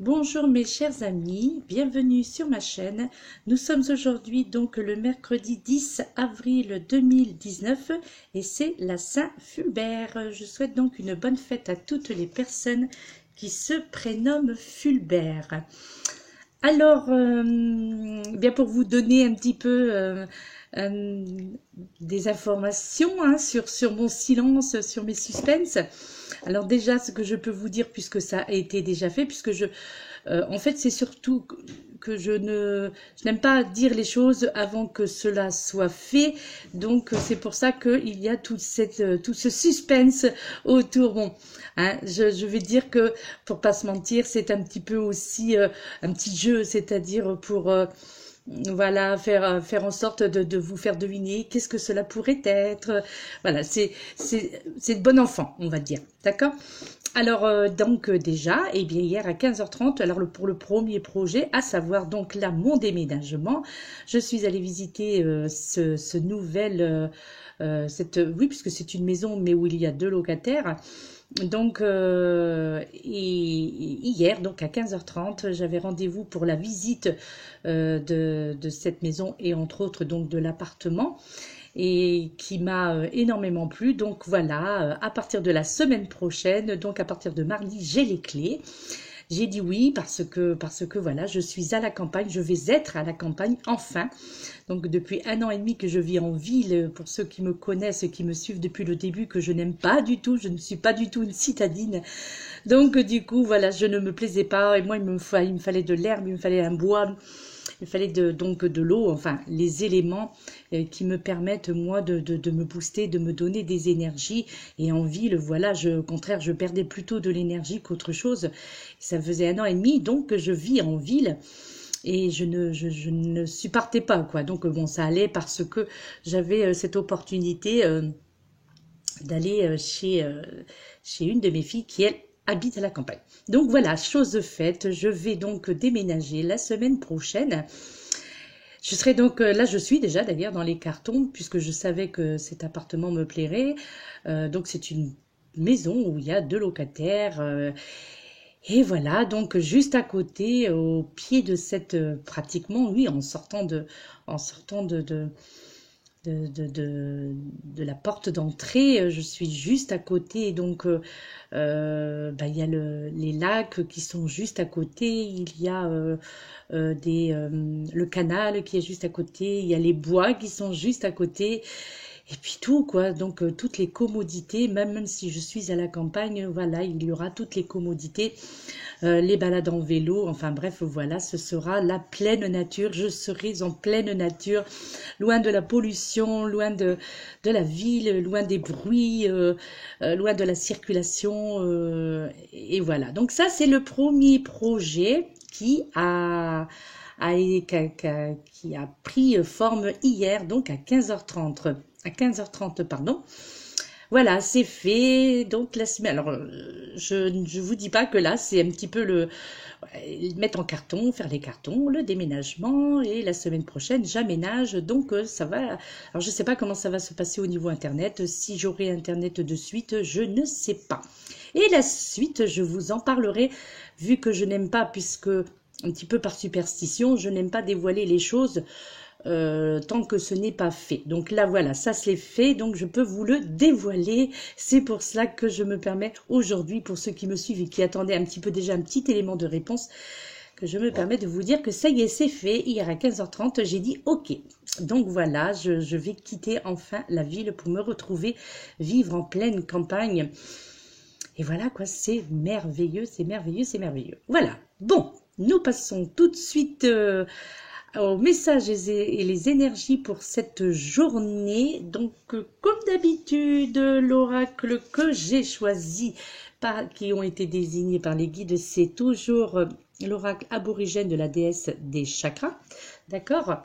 Bonjour mes chers amis, bienvenue sur ma chaîne. Nous sommes aujourd'hui donc le mercredi 10 avril 2019 et c'est la Saint-Fulbert. Je souhaite donc une bonne fête à toutes les personnes qui se prénomment Fulbert. Alors, bien pour vous donner un petit peu des informations sur mon silence, sur mes suspens. Alors déjà, ce que je peux vous dire, puisque ça a été déjà fait, en fait, c'est surtout que je n'aime pas dire les choses avant que cela soit fait. Donc, c'est pour ça qu'il y a tout ce suspense autour. Bon, je vais dire que, pour pas se mentir, c'est un petit peu aussi un petit jeu, c'est-à-dire pour... voilà, faire en sorte de vous faire deviner qu'est-ce que cela pourrait être. Voilà, c'est de bon enfant, on va dire. D'accord? Alors, déjà, eh bien, hier à 15h30, alors pour le premier projet, à savoir donc là, mon déménagement, je suis allée visiter ce nouvel... oui, puisque c'est une maison, mais où il y a 2 locataires. Donc, hier, donc à 15h30, j'avais rendez-vous pour la visite de cette maison et entre autres donc de l'appartement et qui m'a énormément plu. Donc voilà, à partir de la semaine prochaine, donc à partir de mardi, j'ai les clés. J'ai dit oui parce que voilà, je suis à la campagne, je vais être à la campagne enfin. Donc depuis 1 an et demi que je vis en ville, pour ceux qui me connaissent et qui me suivent depuis le début, que je n'aime pas du tout, je ne suis pas du tout une citadine. Donc du coup, voilà, je ne me plaisais pas et moi il me fallait de l'herbe, il me fallait un bois. Il fallait donc de l'eau, enfin les éléments qui me permettent moi de me booster, de me donner des énergies. Et en ville, voilà, au contraire, je perdais plutôt de l'énergie qu'autre chose. Ça faisait 1 an et demi donc que je vis en ville. Et je ne supportais pas, quoi. Donc bon, ça allait parce que j'avais cette opportunité d'aller chez une de mes filles qui, elle, habite à la campagne. Donc voilà, chose faite, je vais donc déménager la semaine prochaine. Je serai donc, là je suis déjà d'ailleurs dans les cartons, puisque je savais que cet appartement me plairait. Donc c'est une maison où il y a 2 locataires. Et voilà, donc juste à côté, au pied de cette, pratiquement, oui, en sortant de la porte d'entrée, je suis juste à côté, donc il y a les lacs qui sont juste à côté, il y a le canal qui est juste à côté, il y a les bois qui sont juste à côté, et puis tout, quoi. Donc, toutes les commodités, même si je suis à la campagne, voilà, il y aura toutes les commodités, les balades en vélo, enfin bref, voilà, ce sera la pleine nature. Je serai en pleine nature, loin de la pollution, loin de la ville, loin des bruits, loin de la circulation. Et voilà. Donc ça, c'est le premier projet qui a pris forme hier, donc à 15h30. À 15h30, pardon. Voilà, c'est fait. Donc la semaine. Alors, je vous dis pas que là, c'est un petit peu mettre en carton, faire les cartons, le déménagement. Et la semaine prochaine, j'aménage. Donc ça va. Alors, je sais pas comment ça va se passer au niveau Internet. Si j'aurai Internet de suite, je ne sais pas. Et la suite, je vous en parlerai, vu que je n'aime pas, puisque un petit peu par superstition, je n'aime pas dévoiler les choses tant que ce n'est pas fait. Donc là, voilà, ça c'est fait, donc je peux vous le dévoiler. C'est pour cela que je me permets aujourd'hui, pour ceux qui me suivent et qui attendaient un petit peu déjà un petit élément de réponse, que je me permets de vous dire que ça y est, c'est fait. Hier à 15h30, j'ai dit OK. Donc voilà, je vais quitter enfin la ville pour me retrouver vivre en pleine campagne. Et voilà quoi, c'est merveilleux, c'est merveilleux, c'est merveilleux. Voilà, bon, nous passons tout de suite aux messages et les énergies pour cette journée. Donc, comme d'habitude, l'oracle que j'ai choisi, qui ont été désignés par les guides, c'est toujours l'oracle aborigène de la déesse des chakras. D'accord.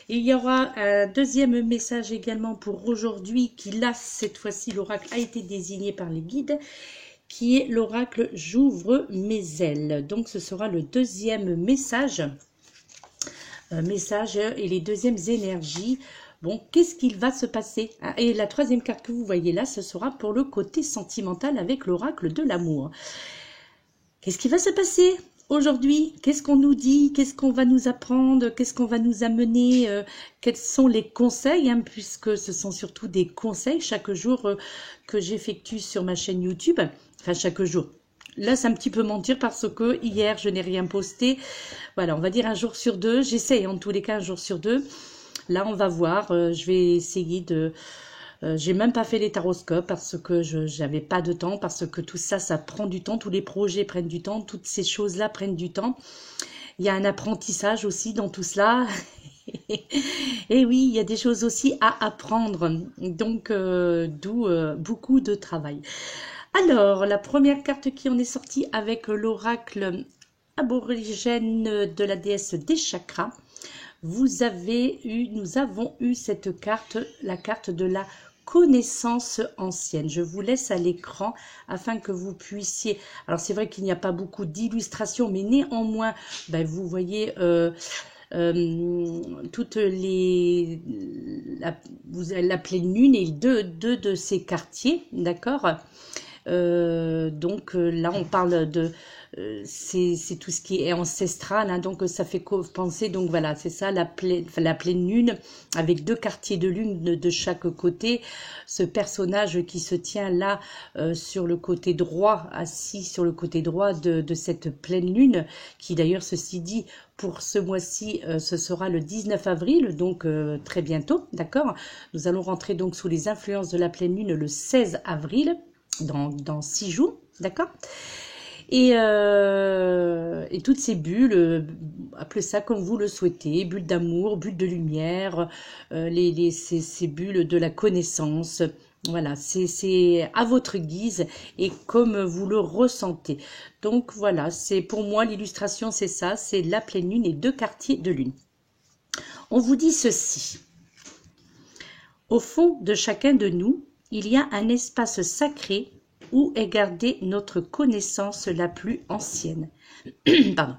Il y aura un deuxième message également pour aujourd'hui, qui là, cette fois-ci, l'oracle a été désigné par les guides, qui est l'oracle j'ouvre mes ailes. Donc, ce sera le deuxième message et les deuxièmes énergies. Bon, qu'est-ce qu'il va se passer? Et la troisième carte que vous voyez là, ce sera pour le côté sentimental avec l'oracle de l'amour. Qu'est-ce qui va se passer? aujourd'hui, qu'est-ce qu'on nous dit? Qu'est-ce qu'on va nous apprendre? Qu'est-ce qu'on va nous amener? Quels sont les conseils, hein, puisque ce sont surtout des conseils chaque jour que j'effectue sur ma chaîne YouTube. Enfin, chaque jour. Là, c'est un petit peu mentir parce que hier, je n'ai rien posté. Voilà, on va dire un jour sur deux. J'essaye en tous les cas un jour sur deux. Là, on va voir. Je vais essayer de... j'ai même pas fait les taroscopes parce que je n'avais pas de temps, parce que tout ça, ça prend du temps. Tous les projets prennent du temps. Toutes ces choses-là prennent du temps. Il y a un apprentissage aussi dans tout cela. Et oui, il y a des choses aussi à apprendre. Donc, d'où beaucoup de travail. Alors, la première carte qui en est sortie avec l'oracle aborigène de la déesse des chakras, nous avons eu cette carte, la carte de la connaissance ancienne. Je vous laisse à l'écran afin que vous puissiez... Alors, c'est vrai qu'il n'y a pas beaucoup d'illustrations, mais néanmoins, ben, vous voyez... toutes les la pleine lune et deux de ces quartiers, d'accord. Donc là on parle de c'est tout ce qui est ancestral, hein, donc ça fait penser, donc voilà, c'est ça la pleine lune avec deux quartiers de lune de chaque côté, ce personnage qui se tient là sur le côté droit, assis sur le côté droit de cette pleine lune, qui d'ailleurs, ceci dit, pour ce mois-ci, ce sera le 19 avril, donc très bientôt, d'accord. Nous allons rentrer donc sous les influences de la pleine lune le 16 avril, dans 6 jours, d'accord. Et toutes ces bulles, appelez ça comme vous le souhaitez, bulles d'amour, bulles de lumière, ces bulles de la connaissance, voilà, c'est à votre guise et comme vous le ressentez. Donc voilà, c'est pour moi l'illustration, c'est ça, c'est la pleine lune et deux quartiers de lune. On vous dit ceci. Au fond de chacun de nous, il y a un espace sacré où est gardée notre connaissance la plus ancienne. Pardon.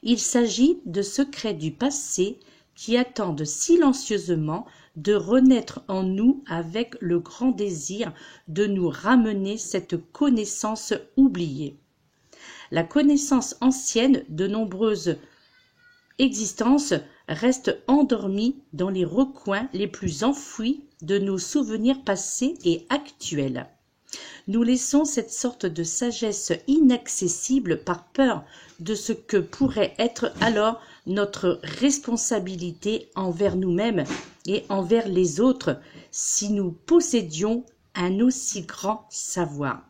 Il s'agit de secrets du passé qui attendent silencieusement de renaître en nous avec le grand désir de nous ramener cette connaissance oubliée. La connaissance ancienne de nombreuses existences reste endormie dans les recoins les plus enfouis de nos souvenirs passés et actuels. Nous laissons cette sorte de sagesse inaccessible par peur de ce que pourrait être alors notre responsabilité envers nous-mêmes et envers les autres si nous possédions un aussi grand savoir.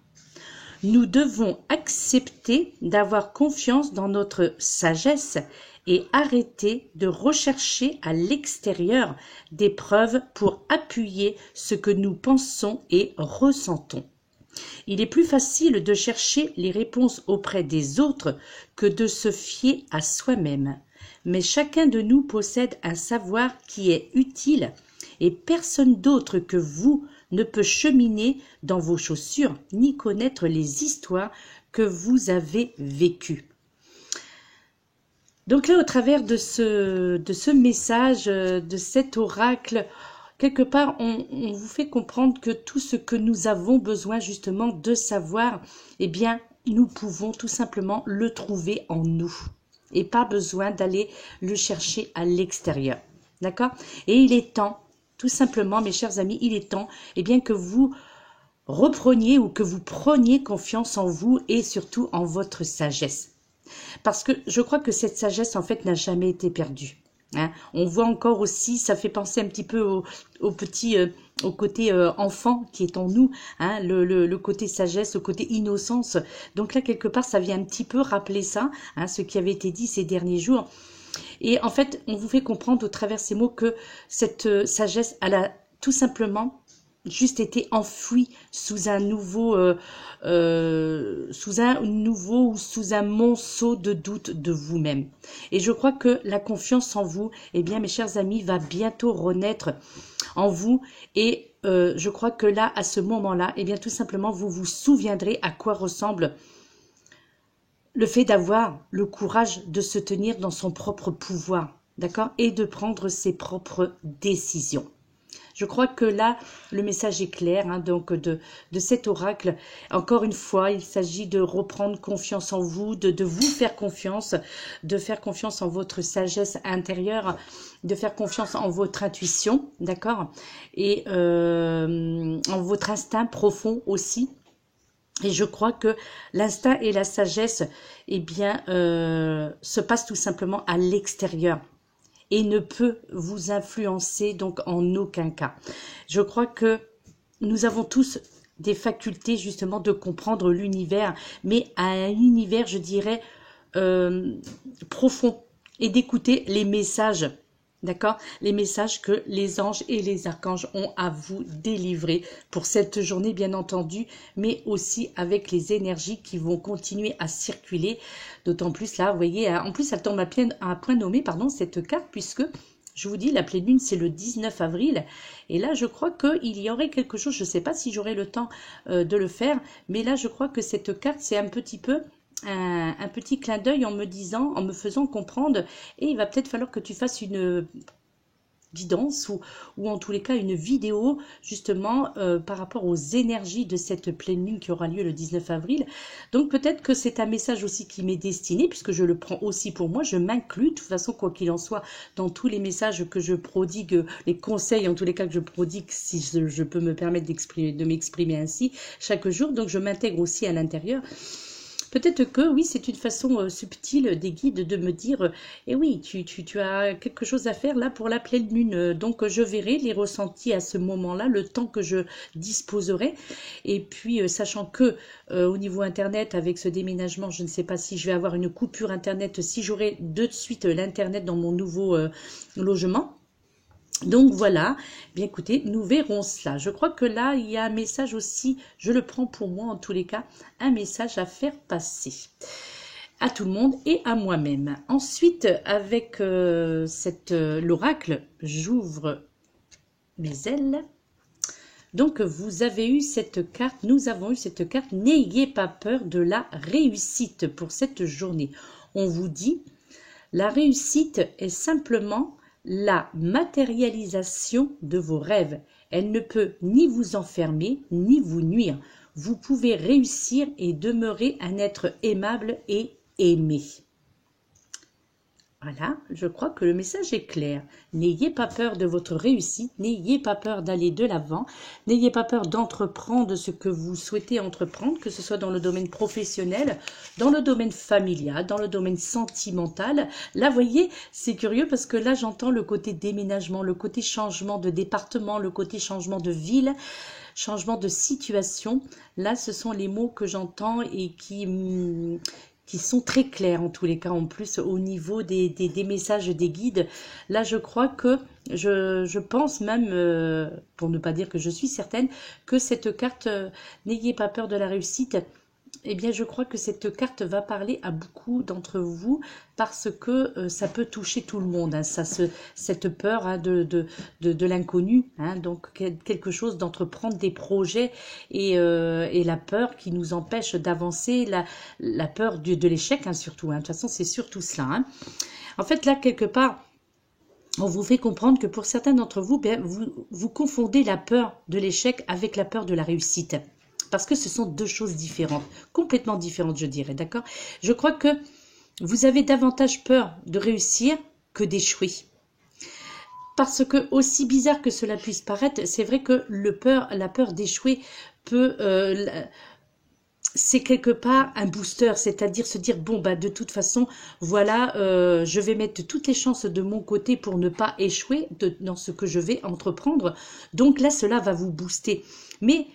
Nous devons accepter d'avoir confiance dans notre sagesse et arrêter de rechercher à l'extérieur des preuves pour appuyer ce que nous pensons et ressentons. Il est plus facile de chercher les réponses auprès des autres que de se fier à soi-même. Mais chacun de nous possède un savoir qui est utile et personne d'autre que vous ne peut cheminer dans vos chaussures ni connaître les histoires que vous avez vécues. Donc là, au travers de ce message, de cet oracle, quelque part, on vous fait comprendre que tout ce que nous avons besoin justement de savoir, eh bien, nous pouvons tout simplement le trouver en nous. Et pas besoin d'aller le chercher à l'extérieur. D'accord? Et il est temps, tout simplement, mes chers amis, il est temps, eh bien, que vous repreniez ou que vous preniez confiance en vous et surtout en votre sagesse. Parce que je crois que cette sagesse, en fait, n'a jamais été perdue. Hein. On voit encore aussi, ça fait penser un petit peu au côté enfant qui est en nous, hein, le côté sagesse, le côté innocence. Donc là, quelque part, ça vient un petit peu rappeler ça, hein, ce qui avait été dit ces derniers jours. Et en fait, on vous fait comprendre au travers ces mots que cette sagesse, elle a tout simplement juste été enfouie sous un nouveau ou sous un monceau de doute de vous-même. Et je crois que la confiance en vous, eh bien, mes chers amis, va bientôt renaître en vous. Et je crois que là, à ce moment-là, eh bien, tout simplement, vous vous souviendrez à quoi ressemble le fait d'avoir le courage de se tenir dans son propre pouvoir, d'accord, et de prendre ses propres décisions. Je crois que là, le message est clair, hein, donc de cet oracle. Encore une fois, il s'agit de reprendre confiance en vous, de vous faire confiance, de faire confiance en votre sagesse intérieure, de faire confiance en votre intuition, d'accord? Et en votre instinct profond aussi. Et je crois que l'instinct et la sagesse, eh bien, se passent tout simplement à l'extérieur et ne peut vous influencer donc en aucun cas. Je crois que nous avons tous des facultés justement de comprendre l'univers, mais à un univers, je dirais, profond, et d'écouter les messages, d'accord? Les messages que les anges et les archanges ont à vous délivrer pour cette journée, bien entendu, mais aussi avec les énergies qui vont continuer à circuler. D'autant plus là, vous voyez, en plus, elle tombe à point nommé, pardon, cette carte, puisque je vous dis, la pleine lune, c'est le 19 avril. Et là, je crois qu'il y aurait quelque chose, je ne sais pas si j'aurai le temps de le faire, mais là, je crois que cette carte, c'est un petit peu un petit clin d'œil en me disant, en me faisant comprendre, et il va peut-être falloir que tu fasses une guidance ou en tous les cas une vidéo justement par rapport aux énergies de cette pleine lune qui aura lieu le 19 avril. Donc peut-être que c'est un message aussi qui m'est destiné, puisque je le prends aussi pour moi, je m'inclus de toute façon, quoi qu'il en soit, dans tous les messages que je prodigue, les conseils en tous les cas que je prodigue, si je peux me permettre de m'exprimer ainsi chaque jour. Donc je m'intègre aussi à l'intérieur. Peut-être que oui, c'est une façon subtile des guides de me dire eh oui, tu as quelque chose à faire là pour la pleine lune. Donc je verrai les ressentis à ce moment-là, le temps que je disposerai. Et puis sachant que au niveau internet, avec ce déménagement, je ne sais pas si je vais avoir une coupure internet, si j'aurai de suite l'internet dans mon nouveau logement. Donc voilà, bien écoutez, nous verrons cela. Je crois que là, il y a un message aussi, je le prends pour moi en tous les cas, un message à faire passer à tout le monde et à moi-même. Ensuite, avec l'oracle, j'ouvre mes ailes. Donc vous avez eu cette carte, nous avons eu cette carte, n'ayez pas peur de la réussite pour cette journée. On vous dit, la réussite est simplement la matérialisation de vos rêves. Elle ne peut ni vous enfermer, ni vous nuire. Vous pouvez réussir et demeurer un être aimable et aimé. Voilà, je crois que le message est clair. N'ayez pas peur de votre réussite, n'ayez pas peur d'aller de l'avant, n'ayez pas peur d'entreprendre ce que vous souhaitez entreprendre, que ce soit dans le domaine professionnel, dans le domaine familial, dans le domaine sentimental. Là, vous voyez, c'est curieux parce que là, j'entends le côté déménagement, le côté changement de département, le côté changement de ville, changement de situation. Là, ce sont les mots que j'entends et qui sont très clairs en tous les cas, en plus au niveau des messages des guides. Là, je crois que, je pense même, pour ne pas dire que je suis certaine, que cette carte, n'ayez pas peur de la réussite, eh bien, je crois que cette carte va parler à beaucoup d'entre vous parce que ça peut toucher tout le monde, hein, cette peur hein, de l'inconnu, hein, donc quelque chose d'entreprendre des projets et la peur qui nous empêche d'avancer, la peur de l'échec hein, surtout. Hein, de toute façon, c'est surtout cela. Hein. En fait, là, quelque part, on vous fait comprendre que pour certains d'entre vous, bien, vous confondez la peur de l'échec avec la peur de la réussite. Parce que ce sont deux choses différentes, complètement différentes, je dirais, d'accord? Je crois que vous avez davantage peur de réussir que d'échouer. Parce que, aussi bizarre que cela puisse paraître, c'est vrai que la peur d'échouer peut... c'est quelque part un booster, c'est-à-dire se dire, bon, bah, de toute façon, voilà, je vais mettre toutes les chances de mon côté pour ne pas échouer dans ce que je vais entreprendre. Donc là, cela va vous booster. Mais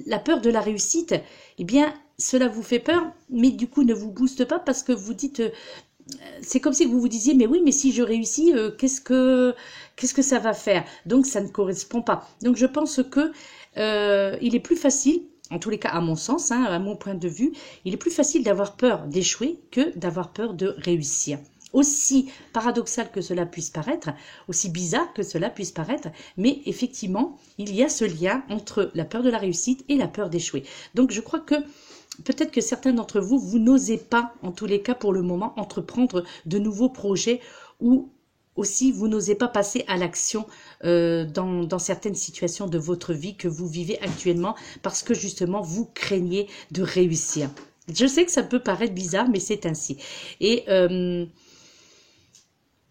la peur de la réussite, eh bien, cela vous fait peur, mais du coup, ne vous booste pas parce que vous dites... c'est comme si vous vous disiez, mais oui, mais si je réussis, qu'est-ce que ça va faire? Donc, ça ne correspond pas. Donc, je pense que il est plus facile, en tous les cas, à mon sens, hein, à mon point de vue, il est plus facile d'avoir peur d'échouer que d'avoir peur de réussir. Aussi paradoxal que cela puisse paraître, aussi bizarre que cela puisse paraître, mais effectivement, il y a ce lien entre la peur de la réussite et la peur d'échouer. Donc, je crois que peut-être que certains d'entre vous n'osez pas, en tous les cas pour le moment, entreprendre de nouveaux projets ou aussi, vous n'osez pas passer à l'action dans certaines situations de votre vie que vous vivez actuellement parce que justement, vous craignez de réussir. Je sais que ça peut paraître bizarre, mais c'est ainsi. Et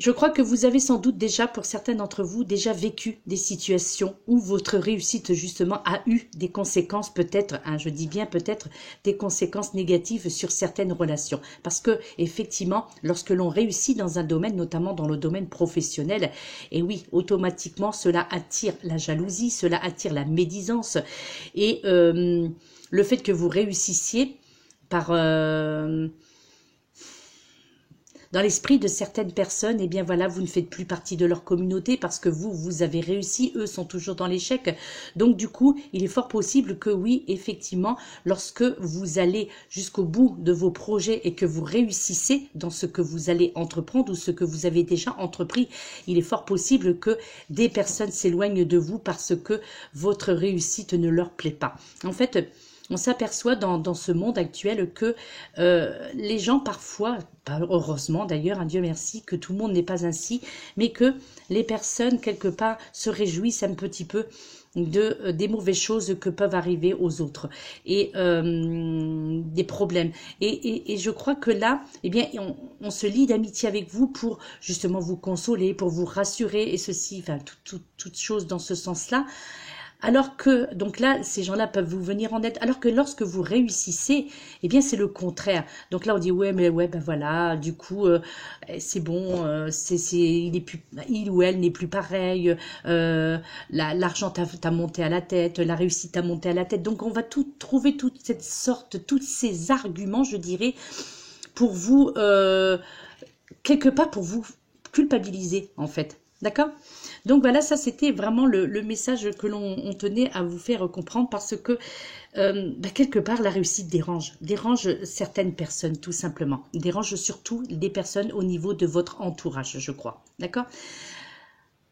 je crois que vous avez sans doute déjà, pour certains d'entre vous, déjà vécu des situations où votre réussite, justement, a eu des conséquences, peut-être, hein, je dis bien peut-être, des conséquences négatives sur certaines relations. Parce que, effectivement, lorsque l'on réussit dans un domaine, notamment dans le domaine professionnel, et oui, automatiquement, cela attire la jalousie, cela attire la médisance. Et le fait que vous réussissiez par... dans l'esprit de certaines personnes, eh bien voilà, vous ne faites plus partie de leur communauté parce que vous avez réussi, eux sont toujours dans l'échec. Donc du coup, il est fort possible que oui, effectivement, lorsque vous allez jusqu'au bout de vos projets et que vous réussissez dans ce que vous allez entreprendre ou ce que vous avez déjà entrepris, il est fort possible que des personnes s'éloignent de vous parce que votre réussite ne leur plaît pas. En fait, on s'aperçoit dans ce monde actuel que les gens parfois, pas heureusement d'ailleurs, un Dieu merci, que tout le monde n'est pas ainsi, mais que les personnes quelque part se réjouissent un petit peu des mauvaises choses que peuvent arriver aux autres et des problèmes. Et je crois que là, eh bien, on se lie d'amitié avec vous pour justement vous consoler, pour vous rassurer et ceci, enfin, toutes choses dans ce sens-là. Alors que, donc là, ces gens-là peuvent vous venir en aide. Alors que lorsque vous réussissez, eh bien, c'est le contraire. Donc là, on dit, ouais, mais ouais, ben voilà, du coup, c'est bon, il ou elle n'est plus pareil, l'argent t'a monté à la tête, la réussite t'a monté à la tête. Donc, on va trouver toute cette sorte, tous ces arguments, je dirais, pour vous, quelque part, pour vous culpabiliser, en fait. D'accord? Donc voilà, ça c'était vraiment le message que l'on tenait à vous faire comprendre parce que quelque part la réussite dérange certaines personnes tout simplement, dérange surtout des personnes au niveau de votre entourage, je crois, d'accord?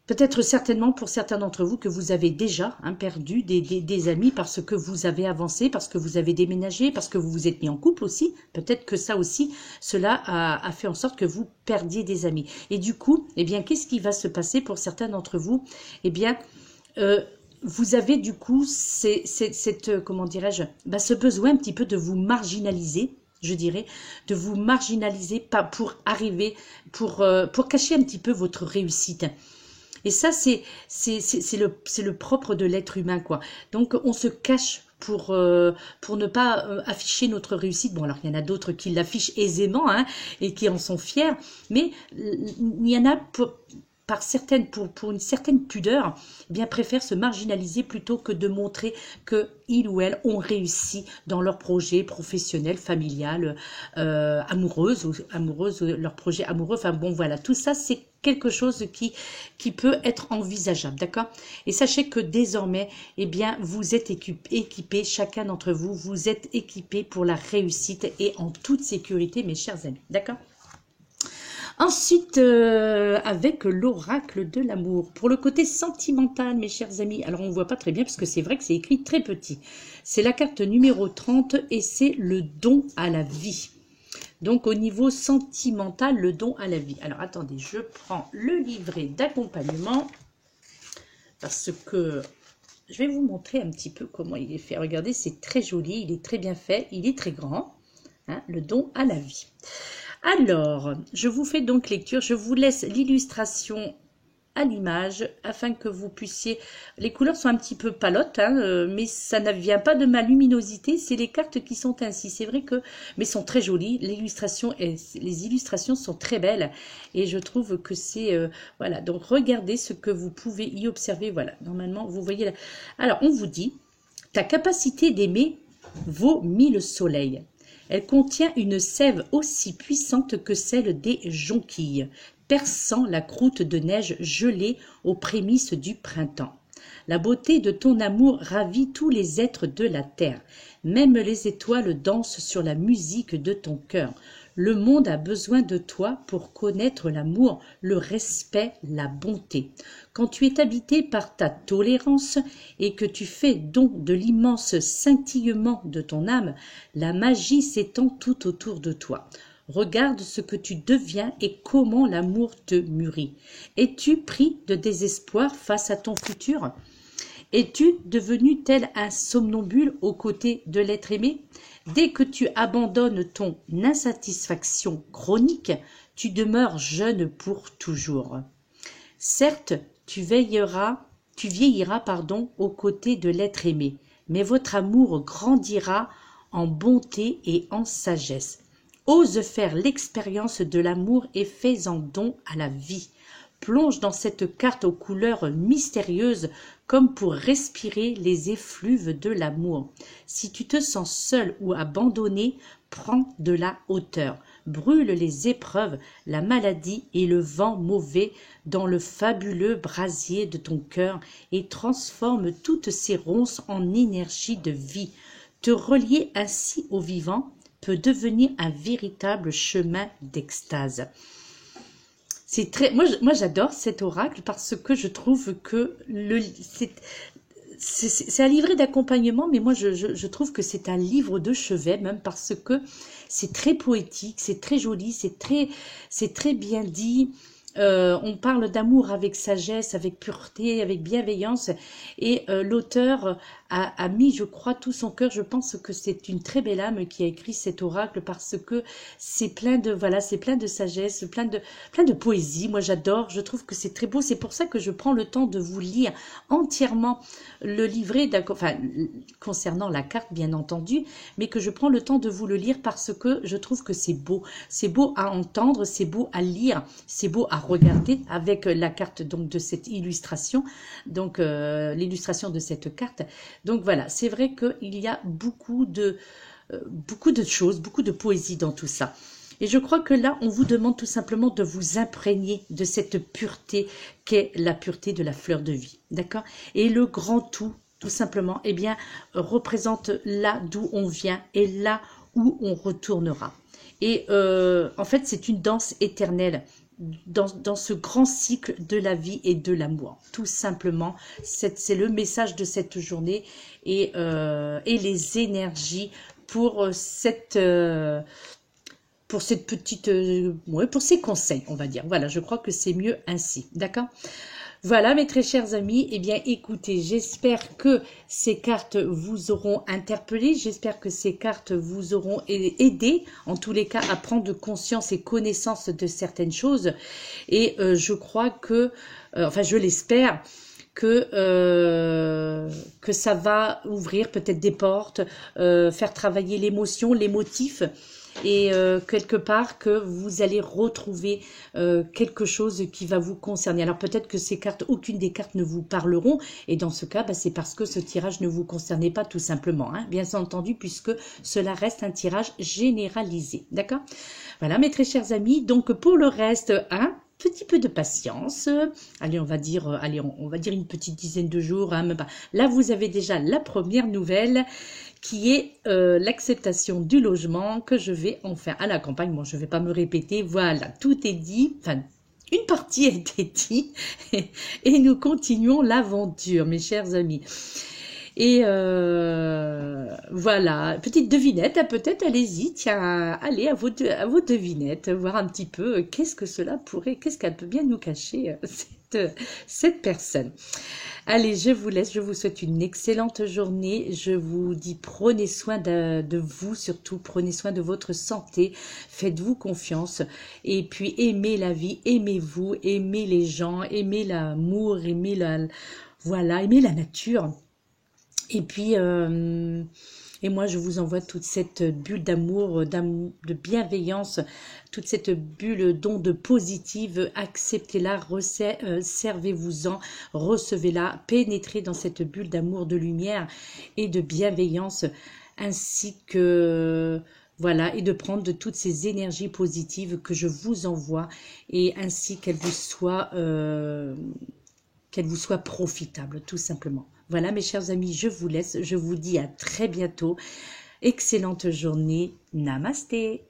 Peut-être certainement pour certains d'entre vous que vous avez déjà perdu des amis parce que vous avez avancé, parce que vous avez déménagé, parce que vous vous êtes mis en couple aussi. Peut-être que ça aussi, cela a fait en sorte que vous perdiez des amis. Et du coup, eh bien, qu'est-ce qui va se passer pour certains d'entre vous? Eh bien, vous avez du coup comment dirais-je, ce besoin un petit peu de vous marginaliser, je dirais, de vous marginaliser pas pour arriver, pour cacher un petit peu votre réussite. Et ça, c'est le propre de l'être humain, quoi. Donc, on se cache pour ne pas afficher notre réussite. Bon, alors, il y en a d'autres qui l'affichent aisément et qui en sont fiers. Mais il y en a pour une certaine pudeur, eh bien préfèrent se marginaliser plutôt que de montrer que ils ou elles ont réussi dans leur projet professionnel, familial, amoureuse, leur projet amoureux. Enfin bon, voilà, tout ça c'est quelque chose qui peut être envisageable, d'accord? Et sachez que désormais, eh bien, vous êtes équipés, chacun d'entre vous, vous êtes équipés pour la réussite et en toute sécurité, mes chers amis, d'accord? Ensuite, avec l'oracle de l'amour. Pour le côté sentimental, mes chers amis, alors on ne voit pas très bien parce que c'est vrai que c'est écrit très petit. C'est la carte numéro 30 et c'est le don à la vie. Donc au niveau sentimental, le don à la vie. Alors attendez, je prends le livret d'accompagnement parce que je vais vous montrer un petit peu comment il est fait. Regardez, c'est très joli, il est très bien fait, il est très grand. Le don à la vie. Alors, je vous fais donc lecture, je vous laisse l'illustration à l'image afin que vous puissiez... Les couleurs sont un petit peu palotes, mais ça ne vient pas de ma luminosité, c'est les cartes qui sont ainsi. C'est vrai que... Mais sont très jolies, les illustrations sont très belles et je trouve que c'est... voilà, donc regardez ce que vous pouvez y observer. Voilà, normalement, vous voyez là. Alors, on vous dit, ta capacité d'aimer vaut 1000 soleils. Elle contient une sève aussi puissante que celle des jonquilles, perçant la croûte de neige gelée aux prémices du printemps. La beauté de ton amour ravit tous les êtres de la terre. Même les étoiles dansent sur la musique de ton cœur. Le monde a besoin de toi pour connaître l'amour, le respect, la bonté. Quand tu es habité par ta tolérance et que tu fais don de l'immense scintillement de ton âme, la magie s'étend tout autour de toi. Regarde ce que tu deviens et comment l'amour te mûrit. Es-tu pris de désespoir face à ton futur? Es-tu devenu tel un somnambule aux côtés de l'être aimé? Dès que tu abandonnes ton insatisfaction chronique, tu demeures jeune pour toujours. Certes, tu vieilliras, aux côtés de l'être aimé, mais votre amour grandira en bonté et en sagesse. Ose faire l'expérience de l'amour et fais-en don à la vie. Plonge dans cette carte aux couleurs mystérieuses comme pour respirer les effluves de l'amour. Si tu te sens seul ou abandonné, prends de la hauteur. Brûle les épreuves, la maladie et le vent mauvais dans le fabuleux brasier de ton cœur et transforme toutes ces ronces en énergie de vie. Te relier ainsi au vivant peut devenir un véritable chemin d'extase. C'est très, moi j'adore cet oracle parce que je trouve que c'est un livret d'accompagnement, mais moi je trouve que c'est un livre de chevet même parce que c'est très poétique, c'est très joli, c'est très bien dit. On parle d'amour avec sagesse, avec pureté, avec bienveillance, et l'auteur a mis, je crois, tout son cœur. Je pense que c'est une très belle âme qui a écrit cet oracle parce que c'est plein de c'est plein de sagesse, plein de poésie. Moi, j'adore. Je trouve que c'est très beau. C'est pour ça que je prends le temps de vous lire entièrement le livret, concernant la carte, bien entendu, mais que je prends le temps de vous le lire parce que je trouve que c'est beau. C'est beau à entendre, c'est beau à lire, c'est beau à regarder avec la carte donc de cette illustration, donc l'illustration de cette carte. Donc voilà, c'est vrai qu'il y a beaucoup de choses, beaucoup de poésie dans tout ça. Et je crois que là, on vous demande tout simplement de vous imprégner de cette pureté qu'est la pureté de la fleur de vie, d'accord? Et le grand tout simplement, eh bien, représente là d'où on vient et là où on retournera. Et en fait, c'est une danse éternelle dans ce grand cycle de la vie et de l'amour. Tout simplement, c'est le message de cette journée et les énergies pour cette petite, pour ces conseils, on va dire. Voilà, je crois que c'est mieux ainsi, d'accord? Voilà, mes très chers amis, eh bien, écoutez, j'espère que ces cartes vous auront interpellé, j'espère que ces cartes vous auront aidé, en tous les cas, à prendre conscience et connaissance de certaines choses. Et je crois que, enfin, je l'espère, que ça va ouvrir peut-être des portes, faire travailler l'émotion, les motifs, et quelque part que vous allez retrouver quelque chose qui va vous concerner. Alors peut-être que ces cartes, aucune des cartes ne vous parleront, et dans ce cas, c'est parce que ce tirage ne vous concernait pas tout simplement, hein, bien entendu, puisque cela reste un tirage généralisé, d'accord? Voilà, mes très chers amis, donc pour le reste, petit peu de patience. Allez, on va dire une petite dizaine de jours. Hein, là, vous avez déjà la première nouvelle qui est l'acceptation du logement que je vais en faire à la campagne. Bon, je ne vais pas me répéter. Voilà, tout est dit. Enfin, une partie a été dit. Et nous continuons l'aventure, mes chers amis. Et voilà, petite devinette, peut-être, allez-y, tiens, allez à vos devinettes, voir un petit peu qu'est-ce qu'elle peut bien nous cacher, cette personne. Allez, je vous laisse, je vous souhaite une excellente journée, je vous dis prenez soin de vous, surtout prenez soin de votre santé, faites-vous confiance, et puis aimez la vie, aimez-vous, aimez les gens, aimez l'amour, aimez aimez la nature. Et puis, et moi, je vous envoie toute cette bulle d'amour, de bienveillance, toute cette bulle d'onde positive. Acceptez-la, servez-vous-en, recevez-la, pénétrez dans cette bulle d'amour, de lumière et de bienveillance, ainsi que... Voilà, et de prendre de toutes ces énergies positives que je vous envoie, et ainsi qu'elles vous soient profitables, tout simplement. Voilà, mes chers amis, je vous laisse. Je vous dis à très bientôt. Excellente journée. Namasté.